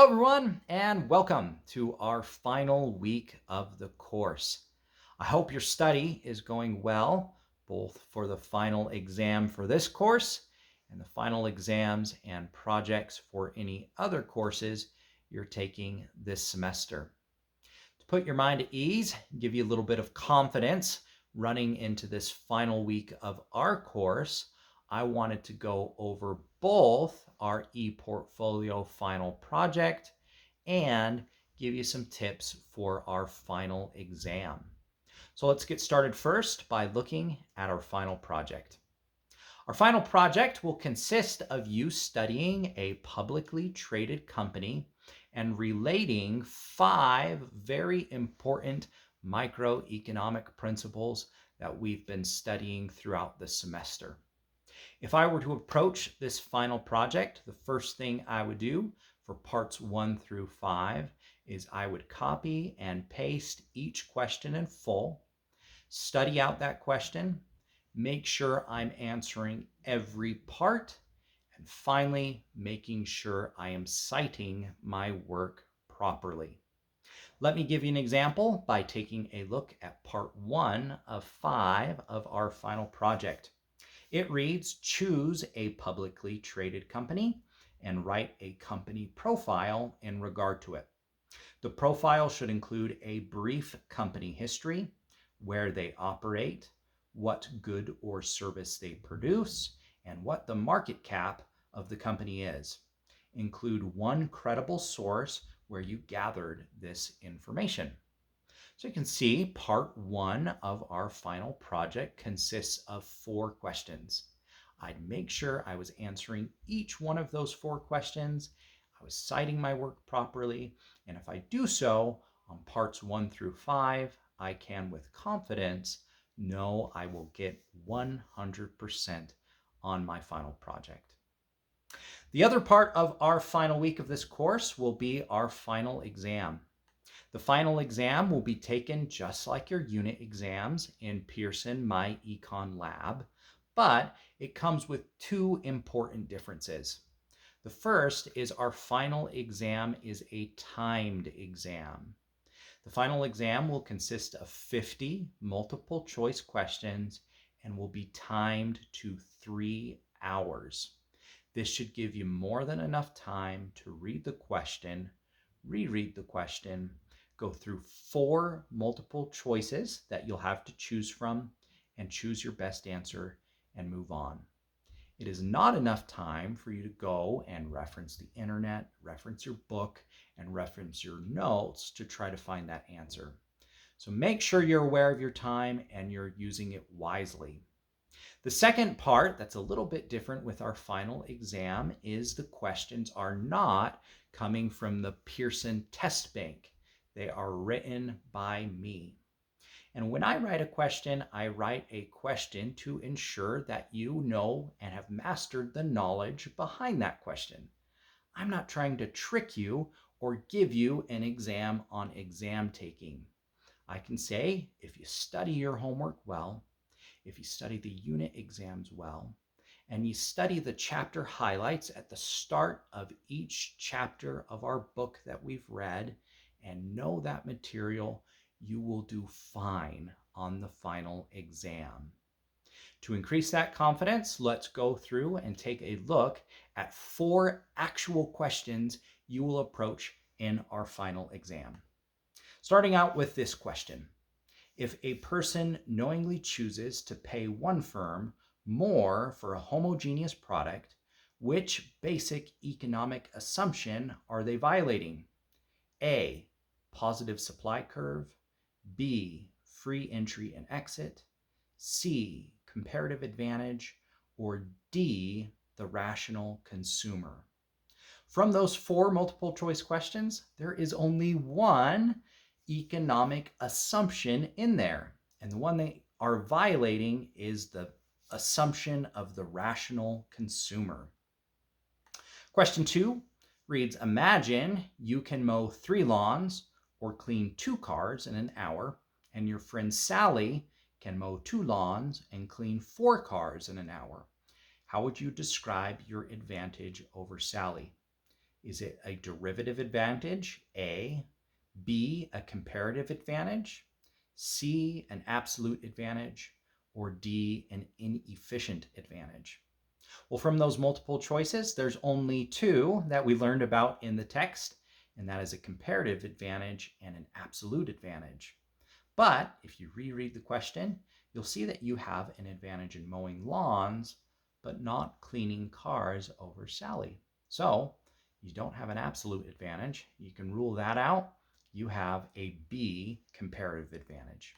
Hello, everyone, and welcome to our final week of the course. I hope your study is going well, both for the final exam for this course and the final exams and projects for any other courses you're taking this semester. To put your mind at ease, give you a little bit of confidence running into this final week of our course, I wanted to go over both our ePortfolio final project and give you some tips for our final exam. So let's get started first by looking at our final project. Our final project will consist of you studying a publicly traded company and relating 5 very important microeconomic principles that we've been studying throughout the semester. If I were to approach this final project, the first thing I would do for parts 1 through 5 is I would copy and paste each question in full, study out that question, make sure I'm answering every part, and finally making sure I am citing my work properly. Let me give you an example by taking a look at part 1 of 5 of our final project. It reads, choose a publicly traded company and write a company profile in regard to it. The profile should include a brief company history, where they operate, what good or service they produce, and what the market cap of the company is. Include one credible source where you gathered this information. So you can see part 1 of our final project consists of 4 questions. I'd make sure I was answering each one of those 4 questions. I was citing my work properly. And if I do so on parts 1 through 5, I can with confidence know I will get 100% on my final project. The other part of our final week of this course will be our final exam. The final exam will be taken just like your unit exams in Pearson My Econ Lab, but it comes with 2 important differences. The first is our final exam is a timed exam. The final exam will consist of 50 multiple choice questions and will be timed to 3 hours. This should give you more than enough time to read the question, reread the question, go through 4 multiple choices that you'll have to choose from, and choose your best answer and move on. It is not enough time for you to go and reference the internet, reference your book, and reference your notes to try to find that answer. So make sure you're aware of your time and you're using it wisely. The second part that's a little bit different with our final exam is the questions are not coming from the Pearson Test Bank. They are written by me. And when I write a question, I write a question to ensure that you know and have mastered the knowledge behind that question. I'm not trying to trick you or give you an exam on exam taking. I can say, if you study your homework well, if you study the unit exams well, and you study the chapter highlights at the start of each chapter of our book that we've read and know that material, you will do fine on the final exam. To increase that confidence, let's go through and take a look at 4 actual questions you will approach in our final exam. Starting out with this question. If a person knowingly chooses to pay one firm more for a homogeneous product, which basic economic assumption are they violating? A, positive supply curve. B, free entry and exit. C, comparative advantage. Or D, the rational consumer. From those 4 multiple choice questions, there is only one economic assumption in there. And the one they are violating is the assumption of the rational consumer. Question 2 reads, imagine you can mow 3 lawns or clean 2 cars in an hour, and your friend Sally can mow 2 lawns and clean 4 cars in an hour. How would you describe your advantage over Sally? Is it a derivative advantage, A, B, a comparative advantage, C, an absolute advantage, or D, an inefficient advantage? Well, from those multiple choices, there's only two that we learned about in the text, and that is a comparative advantage and an absolute advantage. But if you reread the question, you'll see that you have an advantage in mowing lawns, but not cleaning cars over Sally. So you don't have an absolute advantage. You can rule that out. You have a B, comparative advantage.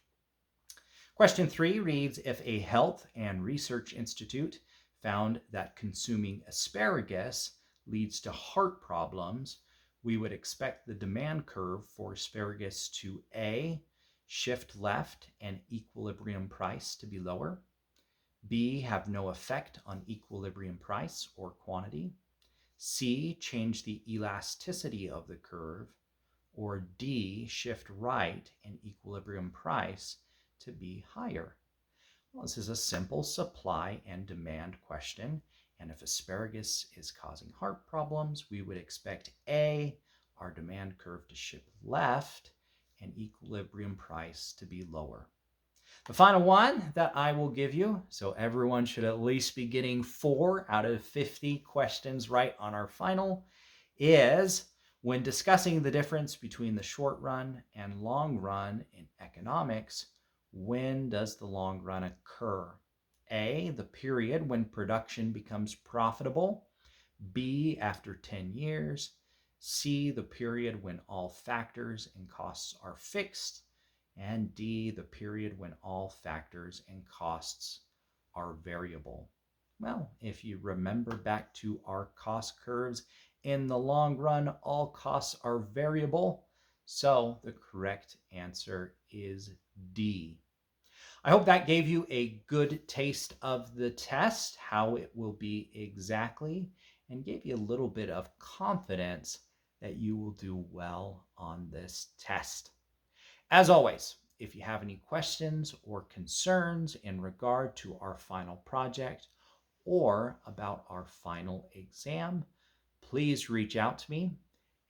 Question 3 reads, if a health and research institute found that consuming asparagus leads to heart problems, we would expect the demand curve for asparagus to A, shift left and equilibrium price to be lower, B, have no effect on equilibrium price or quantity, C, change the elasticity of the curve, or D, shift right and equilibrium price to be higher. Well, this is a simple supply and demand question, and if asparagus is causing heart problems, we would expect A, our demand curve to shift left and equilibrium price to be lower. The final one that I will give you, so everyone should at least be getting 4 out of 50 questions right on our final, is when discussing the difference between the short run and long run in economics, when does the long run occur? A, the period when production becomes profitable. B, after 10 years. C, the period when all factors and costs are fixed. And D, the period when all factors and costs are variable. Well, if you remember back to our cost curves, in the long run, all costs are variable. So the correct answer is D. I hope that gave you a good taste of the test, how it will be exactly, and gave you a little bit of confidence that you will do well on this test. As always, if you have any questions or concerns in regard to our final project or about our final exam, please reach out to me.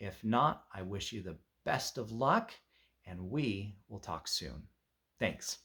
If not, I wish you the best of luck, and we will talk soon. Thanks.